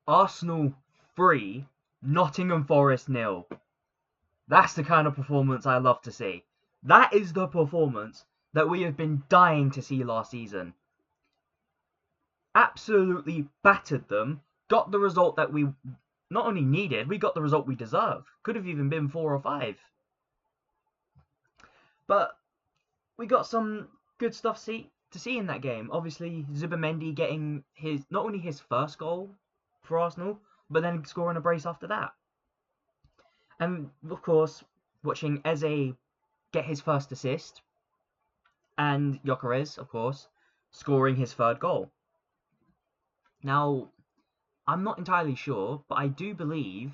Arsenal 3, Nottingham Forest nil. That's the kind of performance I love to see. That is the performance that we have been dying to see last season. Absolutely battered them, got the result that we not only needed, we got the result we deserved. Could have even been 4 or 5. But we got some good stuff to see in that game. Obviously, Zubimendi getting not only his first goal for Arsenal, but then scoring a brace after that. And of course, watching Eze get his first assist, and Gyökeres, of course, scoring his third goal. Now, I'm not entirely sure, but I do believe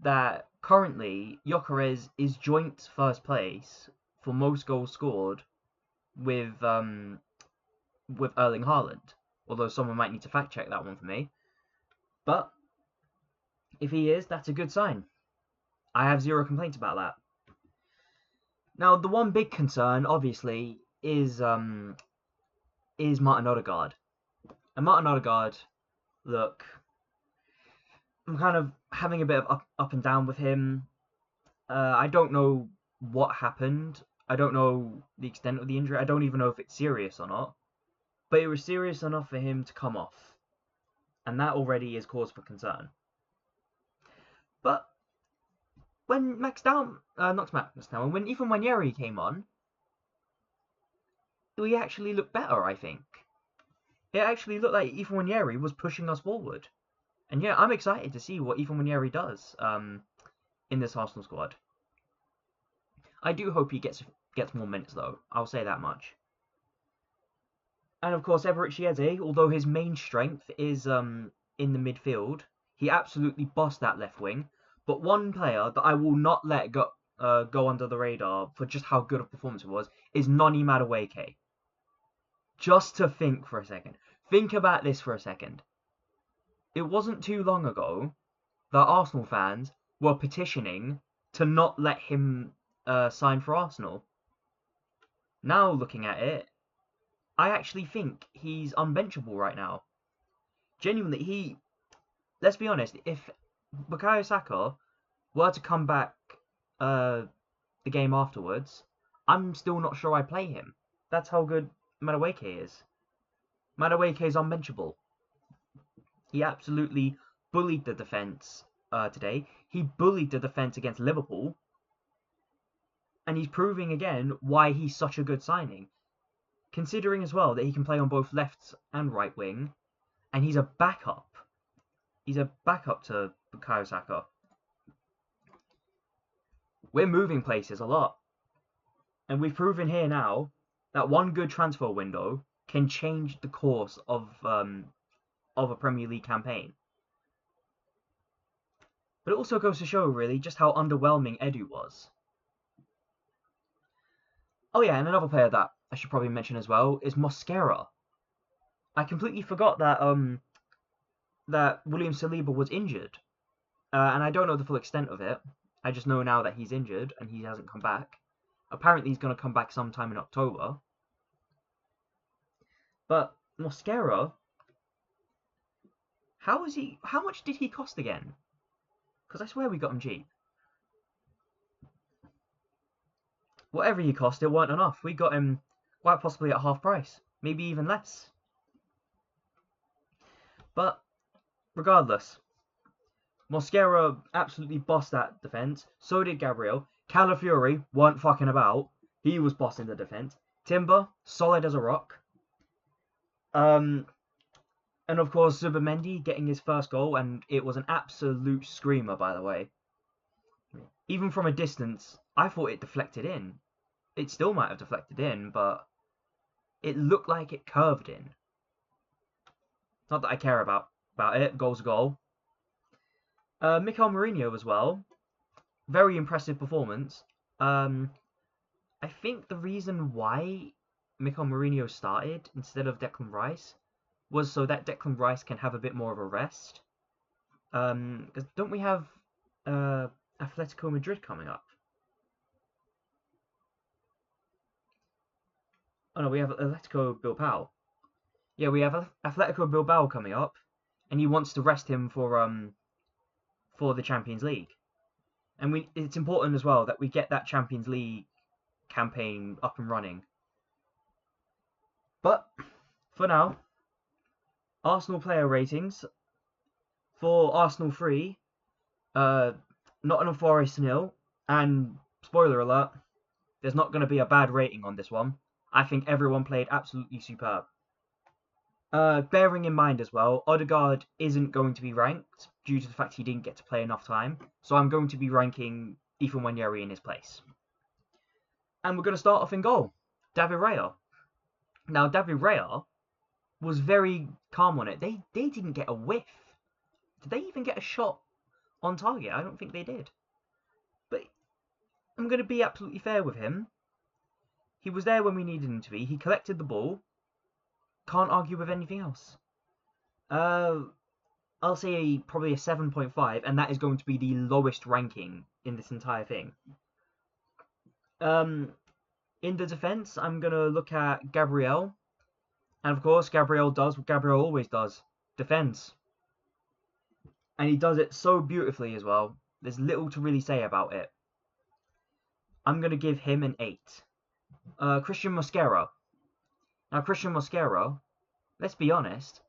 that currently Gyökeres is joint first place for most goals scored with Erling Haaland. Although someone might need to fact check that one for me. But if he is, that's a good sign. I have zero complaints about that. Now, the one big concern, obviously, is Martin Odegaard. And Martin Odegaard, look, I'm kind of having a bit of up and down with him. I don't know what happened. I don't know the extent of the injury. I don't even know if it's serious or not. But it was serious enough for him to come off. And that already is cause for concern. But when when Ethan Nwaneri came on, we actually looked better, I think. It actually looked like Ethan Nwaneri was pushing us forward. And yeah, I'm excited to see what Ethan Nwaneri does in this Arsenal squad. I do hope he gets more minutes, though. I'll say that much. And of course, Eberechi Eze, although his main strength is in the midfield, he absolutely bossed that left wing. But one player that I will not let go under the radar for just how good a performance it was is Noni Madueke. Just to think for a second. Think about this for a second. It wasn't too long ago that Arsenal fans were petitioning to not let him sign for Arsenal. Now looking at it, I actually think he's unbenchable right now. Genuinely, let's be honest, if Bukayo Saka were to come back the game afterwards, I'm still not sure I play him. That's how good Madueke is. Madueke is unbenchable. He absolutely bullied the defence today. He bullied the defence against Liverpool. And he's proving again why he's such a good signing. Considering as well that he can play on both left and right wing. And he's a backup. He's a backup to Bukayo Saka. We're moving places a lot. And we've proven here now that one good transfer window can change the course of a Premier League campaign. But it also goes to show, really, just how underwhelming Edu was. Oh yeah, and another player that I should probably mention as well is Mosquera. I completely forgot that that William Saliba was injured. And I don't know the full extent of it. I just know now that he's injured and he hasn't come back. Apparently he's going to come back sometime in October. But Mosquera, how much did he cost again? Because I swear we got him cheap. Whatever he cost, it weren't enough. We got him quite possibly at half price. Maybe even less. But regardless, Mosquera absolutely bossed that defence. So did Gabriel. Calafiori weren't fucking about. He was bossing the defence. Timber, solid as a rock. And of course, Zubimendi getting his first goal, and it was an absolute screamer, by the way. Even from a distance, I thought it deflected in. It still might have deflected in, but it looked like it curved in. Not that I care about it. Goal's a goal. Mikel Mourinho as well. Very impressive performance. I think the reason why Mikel Mourinho started instead of Declan Rice was so that Declan Rice can have a bit more of a rest. Because don't we have Atletico Madrid coming up? Oh no, we have Atletico Bilbao. Yeah, we have Atletico Bilbao coming up. and he wants to rest him for the Champions League. And it's important as well that we get that Champions League campaign up and running. But for now, Arsenal player ratings for Arsenal 3, Nottingham Forest 0, and spoiler alert, there's not going to be a bad rating on this one. I think everyone played absolutely superb. Bearing in mind as well, Odegaard isn't going to be ranked due to the fact he didn't get to play enough time, so I'm going to be ranking Ethan Nwaneri in his place. And we're going to start off in goal, David Raya. Now, David Raya was very calm on it. They didn't get a whiff. Did they even get a shot on target? I don't think they did. But I'm going to be absolutely fair with him. He was there when we needed him to be. He collected the ball. Can't argue with anything else. I'll say probably a 7.5, and that is going to be the lowest ranking in this entire thing. In the defence, I'm going to look at Gabriel. And of course, Gabriel does what Gabriel always does. Defends. And he does it so beautifully as well. There's little to really say about it. I'm going to give him an 8. Christian Mosquera. Now, Christian Mosquera, let's be honest,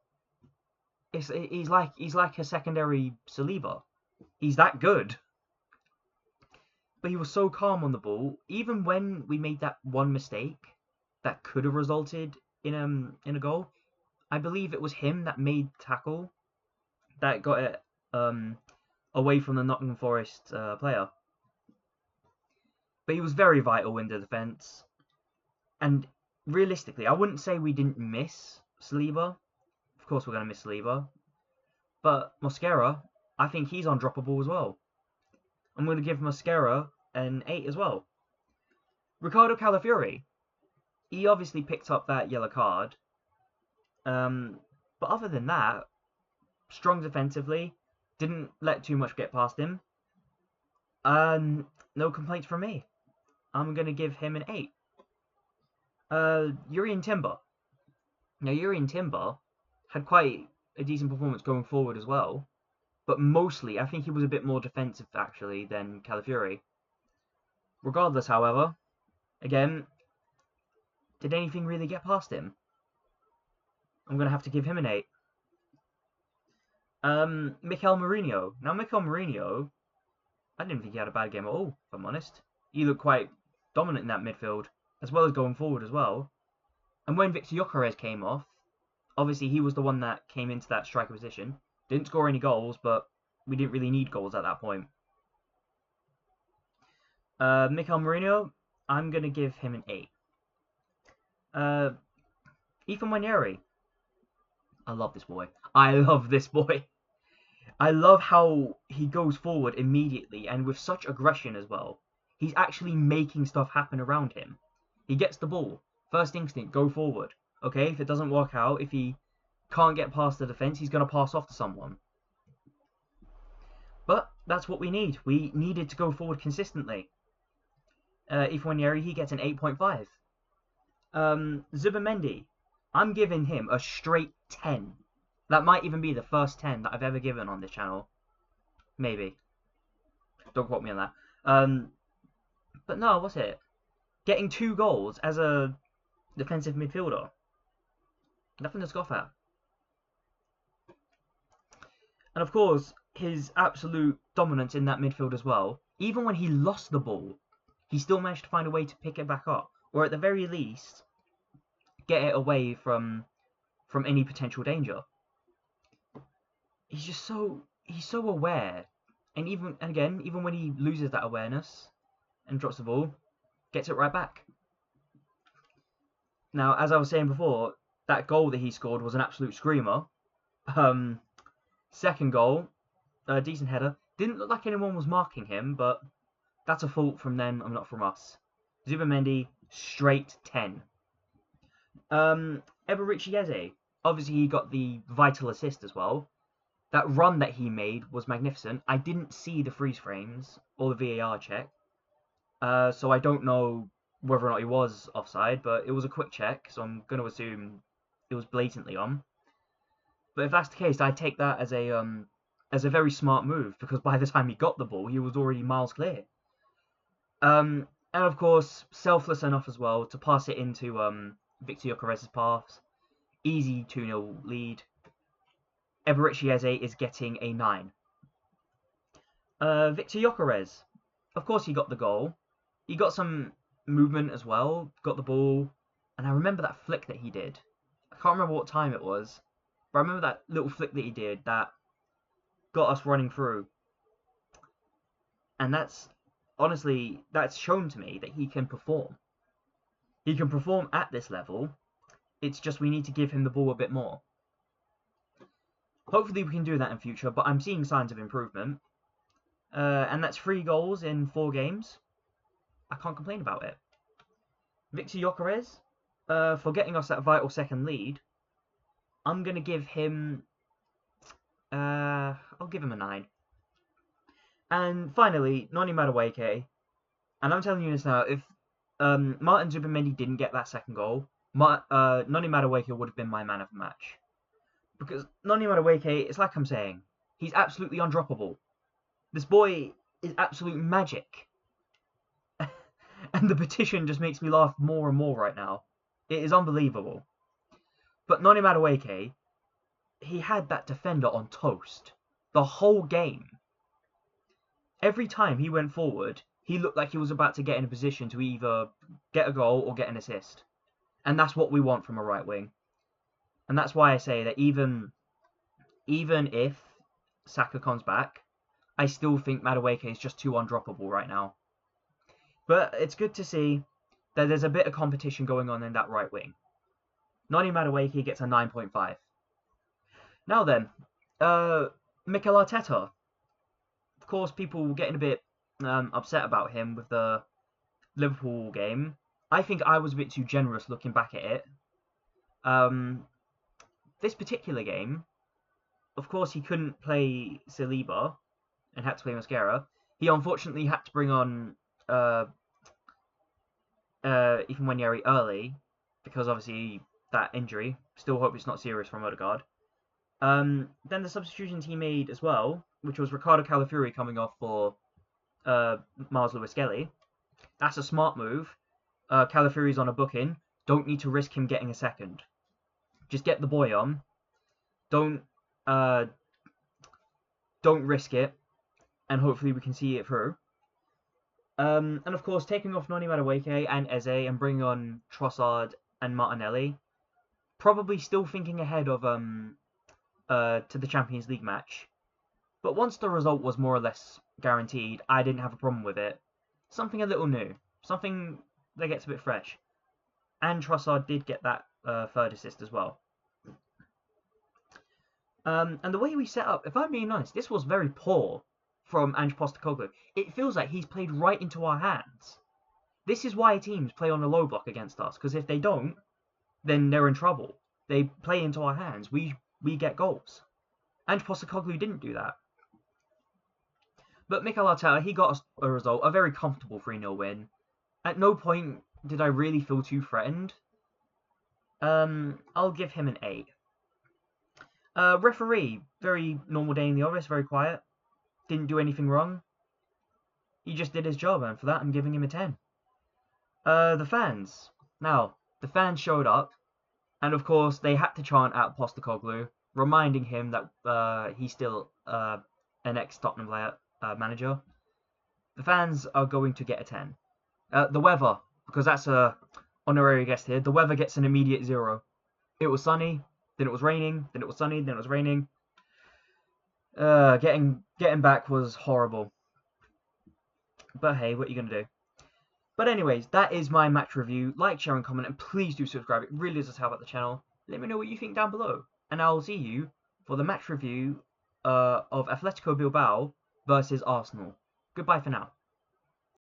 he's like a secondary Saliba. He's that good. But he was so calm on the ball, even when we made that one mistake that could have resulted in a goal. I believe it was him that made the tackle that got it away from the Nottingham Forest player. But he was very vital in the defence. And realistically, I wouldn't say we didn't miss Saliba. Of course we're going to miss Saliba. But Mosquera, I think he's undroppable as well. I'm going to give Mosquera an 8 as well. Ricardo Calafiori, he obviously picked up that yellow card. But other than that, strong defensively, didn't let too much get past him. No complaints from me. I'm going to give him an 8. Urian Timber. Now, Urian Timber had quite a decent performance going forward as well. But mostly, I think he was a bit more defensive, actually, than Calafiori. Regardless, however, again, did anything really get past him? I'm going to have to give him an 8. Mikel Mourinho. Now, Mikel Mourinho, I didn't think he had a bad game at all, if I'm honest. He looked quite dominant in that midfield, as well as going forward as well. And when Victor Gyökeres came off, obviously he was the one that came into that striker position. Didn't score any goals, but we didn't really need goals at that point. Mikel Mourinho, I'm going to give him an 8. Ethan Nwaneri. I love this boy. I love this boy. I love how he goes forward immediately and with such aggression as well. He's actually making stuff happen around him. He gets the ball. First instinct, go forward. Okay, if it doesn't work out, if he can't get past the defence, he's going to pass off to someone. But that's what we need. We needed to go forward consistently. Ethan Nwaneri, he gets an 8.5. Zubimendi, I'm giving him a straight 10. That might even be the first 10 that I've ever given on this channel. Maybe. Don't quote me on that. But no, what's it? Getting 2 goals as a defensive midfielder. Nothing to scoff at. And of course, his absolute dominance in that midfield as well. Even when he lost the ball, he still managed to find a way to pick it back up. Or at the very least, get it away from any potential danger. He's so aware. And even when he loses that awareness and drops the ball, gets it right back. Now, as I was saying before, that goal that he scored was an absolute screamer. Second goal, a decent header. Didn't look like anyone was marking him, but that's a fault from them and not from us. Zubimendi, straight 10. Eberici Eze, obviously he got the vital assist as well. That run that he made was magnificent. I didn't see the freeze frames or the VAR check, so I don't know whether or not he was offside, but it was a quick check, so I'm going to assume it was blatantly on. But if that's the case, I take that as a very smart move, because by the time he got the ball, he was already miles clear. And of course, selfless enough as well to pass it into Victor Gyökeres's paths. Easy 2-0 lead. Eberechi Eze is getting a 9. Victor Gyökeres, of course he got the goal. He got some movement as well, got the ball, and I remember that flick that he did. I can't remember what time it was, but I remember that little flick that he did that got us running through. And honestly, that's shown to me that he can perform. He can perform at this level. It's just we need to give him the ball a bit more. Hopefully we can do that in future, but I'm seeing signs of improvement. And that's 3 goals in 4 games. I can't complain about it. Victor Gyökeres, for getting us that vital second lead, I'm going to give him... I'll give him a 9. And finally, Noni Madueke. And I'm telling you this now, if Martin Zubimendi didn't get that second goal, Noni Madueke would have been my man of the match. Because Noni Madueke, it's like I'm saying, he's absolutely undroppable. This boy is absolute magic. And the petition just makes me laugh more and more right now. It is unbelievable. But Noni Madueke, he had that defender on toast the whole game. Every time he went forward, he looked like he was about to get in a position to either get a goal or get an assist. And that's what we want from a right wing. And that's why I say that even if Saka comes back, I still think Madueke is just too undroppable right now. But it's good to see that there's a bit of competition going on in that right wing. Noni Madueke gets a 9.5. Now then, Mikel Arteta. Of course, people getting a bit upset about him with the Liverpool game. I think I was a bit too generous looking back at it. This particular game, of course, he couldn't play Saliba and had to play Mosquera. He unfortunately had to bring on Ethan Nwaneri early because obviously that injury. Still hope it's not serious from Odegaard. Then the substitutions he made as well, which was Ricardo Calafiori coming off for Miles Lewis-Skelly. That's a smart move. Calafiori's on a booking. Don't need to risk him getting a second. Just get the boy on. Don't risk it, and hopefully we can see it through. And of course, taking off Noni Madueke and Eze and bringing on Trossard and Martinelli. Probably still thinking ahead of to the Champions League match. But once the result was more or less guaranteed, I didn't have a problem with it. Something a little new. Something that gets a bit fresh. And Trossard did get that third assist as well. And the way we set up, if I'm being honest, this was very poor from Ange Postecoglou. It feels like he's played right into our hands. This is why teams play on a low block against us, because if they don't, then they're in trouble. They play into our hands. We get goals. Ange Postecoglou didn't do that. But Mikel Arteta, he got us a result, a very comfortable 3-0 win. At no point did I really feel too threatened. I'll give him an 8. Referee, very normal day in the office, very quiet. Didn't do anything wrong. He just did his job, and for that I'm giving him a 10. The fans. Now, the fans showed up, and of course they had to chant at Postecoglou, reminding him that he's still an ex-Tottenham player, manager. The fans are going to get a 10. The weather, because that's a honorary guest here, the weather gets an immediate 0. It was sunny, then it was raining, then it was sunny, then it was raining. Getting back was horrible. But hey, what are you going to do? But anyways, that is my match review. Like, share, and comment, and please do subscribe. It really does help out the channel. Let me know what you think down below. And I'll see you for the match review of Atletico Bilbao versus Arsenal. Goodbye for now.